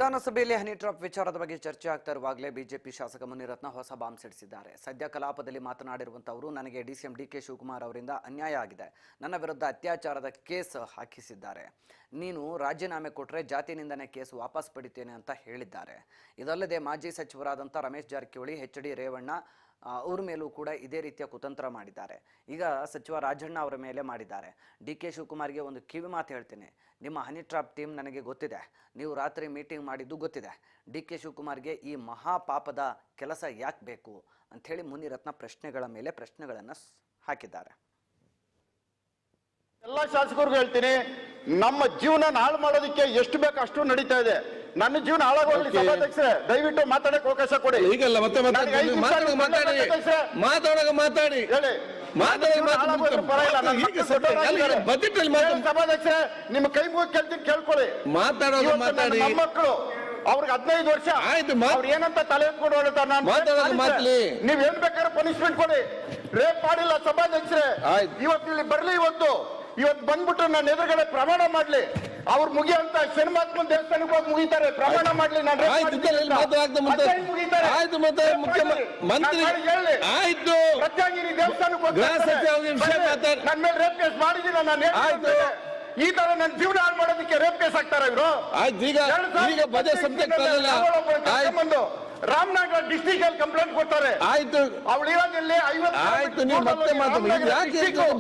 ವಿಧಾನಸಭೆಯಲ್ಲಿ honey trap ವಿಚಾರದ ಬಗ್ಗೆ ಚರ್ಚೆ ಆಗ್ತಾ ಇರುವಾಗಲೇ ಬಿಜೆಪಿ ಶಾಸಕ ಮುನಿರತ್ನ ಹೊಸ ಬಾಂಬ್ ಸಿಡಿಸಿದ್ದಾರೆ. ಸದ್ಯ ಕಲಾಪದಲ್ಲಿ ಮಾತನಾಡಿರುವಂತವರು, ನನಗೆ ಡಿಸಿಎಂ ಡಿಕೆ ಶಿವಕುಮಾರ್ ಅವರಿಂದ ಅನ್ಯಾಯ ಆಗಿದೆ, ನನ್ನ ವಿರುದ್ಧ ಅತ್ಯಾಚಾರದ ಕೇಸ್ ಹಾಕಿಸಿದ್ದಾರೆ, ನೀನು ರಾಜೀನಾಮೆ ಕೊಟ್ಟರೆ ಜಾತಿ ನಿಂದನೆ ಕೇಸ್ ವಾಪಸ್ ಪಡಿತೇನೆ ಅಂತ ಹೇಳಿದ್ದಾರೆ. ಇದಲ್ಲದೆ ಮಾಜಿ ಸಚಿವರಾದಂಥ ರಮೇಶ್ ಜಾರಕಿಹೊಳಿ, ಎಚ್.ಡಿ. ರೇವಣ್ಣ ಅವ್ರ ಮೇಲೂ ಕೂಡ ಇದೇ ರೀತಿಯ ಕುತಂತ್ರ ಮಾಡಿದ್ದಾರೆ. ಈಗ ಸಚಿವ ರಾಜಣ್ಣ ಅವರ ಮೇಲೆ ಮಾಡಿದ್ದಾರೆ. ಡಿಕೆ ಶಿವಕುಮಾರ್ಗೆ ಒಂದು ಕಿವಿ ಮಾತು ಹೇಳ್ತೀನಿ, ನಿಮ್ಮ ಹನಿ ಟ್ರಾಪ್ ಟೀಮ್ ನನಗೆ ಗೊತ್ತಿದೆ, ನೀವು ರಾತ್ರಿ ಮೀಟಿಂಗ್ ಮಾಡಿದ್ದು ಗೊತ್ತಿದೆ. ಡಿಕೆ ಶಿವಕುಮಾರ್ಗೆ ಈ ಮಹಾಪಾಪದ ಕೆಲಸ ಯಾಕೆ ಬೇಕು ಅಂಥೇಳಿ ಮುನಿರತ್ನ ಪ್ರಶ್ನೆಗಳ ಮೇಲೆ ಪ್ರಶ್ನೆಗಳನ್ನು ಹಾಕಿದ್ದಾರೆ. ಎಲ್ಲ ಶಾಸಕರಿಗೂ ಹೇಳ್ತೀನಿ, ನಮ್ಮ ಜೀವನ ಹಾಳು ಮಾಡೋದಕ್ಕೆ ಎಷ್ಟು ಬೇಕು ಅಷ್ಟು ನಡೀತಾ ಇದೆ. ನನ್ನ ಜೀವನ ಹಾಳಾಗೋಗ್ಲಿ ಸಭಾಧ್ಯಕ್ಷರೇ, ದಯವಿಟ್ಟು ಮಾತಾಡಕ್ಕೆ ಅವಕಾಶ ಕೊಡಿ. ಈಗಲ್ಲ ಮತ್ತೆ ಮಾತಾಡಿ ಹೇಳಿ ಸಭಾಧ್ಯಕ್ಷರೇ, ನಿಮ್ಮ ಕೈ ಮುಗಿ ಕೇಳ್ತೀನಿ, ಕೇಳ್ಕೊಳ್ಳಿ. ಮಾತಾಡೋದು ಮಾತಾಡಿ. ಮಕ್ಕಳು ಅವ್ರಿಗೆ 15 ವರ್ಷ ಆಯ್ತು, ಅವ್ರು ಏನಂತ ತಲೆ ಎತ್ಕೊಂಡು ಹೊರಡ್ತಾರೆ. ನೀವ್ ಏನ್ ಬೇಕಾದ್ರೆ ಪನಿಷ್ಮೆಂಟ್ ಕೊಡಿ. ರೇಪ್ ಮಾಡಿಲ್ಲ ಸಭಾಧ್ಯಕ್ಷರೇ, ಇವತ್ತು ಇಲ್ಲಿ ಬರ್ಲಿ, ಇವತ್ತು ಬಂದ್ಬಿಟ್ಟು ನನ್ನ ಎದುರುಗಡೆ ಪ್ರಮಾಣ ಮಾಡ್ಲಿ. ಅವ್ರು ಮುಗಿಯಂತ ಶನಿಮಾತ್ಮನ ದೇವಸ್ಥಾನಕ್ಕೆ ಹೋಗಿ ಮುಗಿತಾರೆ, ಪ್ರಮಾಣ ಮಾಡ್ಲಿ. ನಾನು ಆಯ್ತು, ಪ್ರಜ್ಞಾಗಿರಿ ದೇವಸ್ಥಾನಕ್ಕೆ ಹೋಗಿ ನನ್ನ ಮೇಲೆ ರೇಪ್ ಕೇಸ್ ಮಾಡಿದೀನಿ. ನಾನು ಈ ತರ ನನ್ನ ಜೀವನ ಹಾಳು ಮಾಡೋದಕ್ಕೆ ರೇಪ್ ಕೇಸ್ ಹಾಕ್ತಾರ ಇವರು. ರಾಮನಗರ ಡಿಸ್ಟ್ರಿಕ್ಟ್ ಅಲ್ಲಿ ಕಂಪ್ಲೇಂಟ್ ಕೊಡ್ತಾರೆ. ಆಯ್ತು, ಅವಳು ಇರೋದಿಲ್ಲಿ 50. ಆಯ್ತು, ನೀವು ಮತ್ತೆ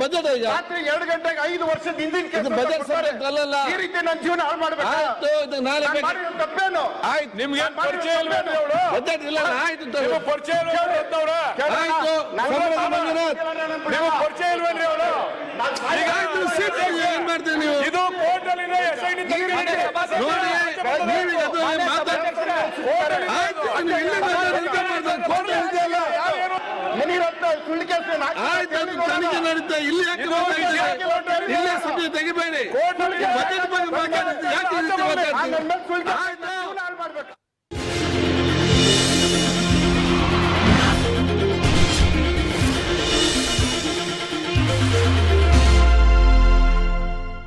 ಬಜೆಟ್ ರಾತ್ರಿ 2 ಗಂಟೆಗೆ 5 ವರ್ಷದ ಹಿಂದಿನ ಬಜೆಟ್ ಸಬ್ಜೆಕ್ಟ್ ಅಲ್ಲಲ್ಲ. ಈ ರೀತಿ ನನ್ನ ಜೀವನ ಹಾಳು ಮಾಡ್ಬೇಕು. ತಪ್ಪೇನು? ಆಯ್ತು, ನಿಮ್ಗೆ ಪರಿಚಯ ಬಜೆಟ್ ಇಲ್ಲ. ಆಯ್ತು, ಪರಿಚಯ ಏನ್ ಮಾಡ್ತೀವಿ ನೀವು? ಇದು ಕೋರ್ಟ್ ಅಲ್ಲಿ ತನಿಖೆ ನಡೀತಾ, ಇಲ್ಲಿ ಇಲ್ಲೇ ಸುದ್ದಿ ತೆಗಿಬೇಡಿ. ಬಜೆಟ್ ಬಗ್ಗೆ ಯಾಕೆ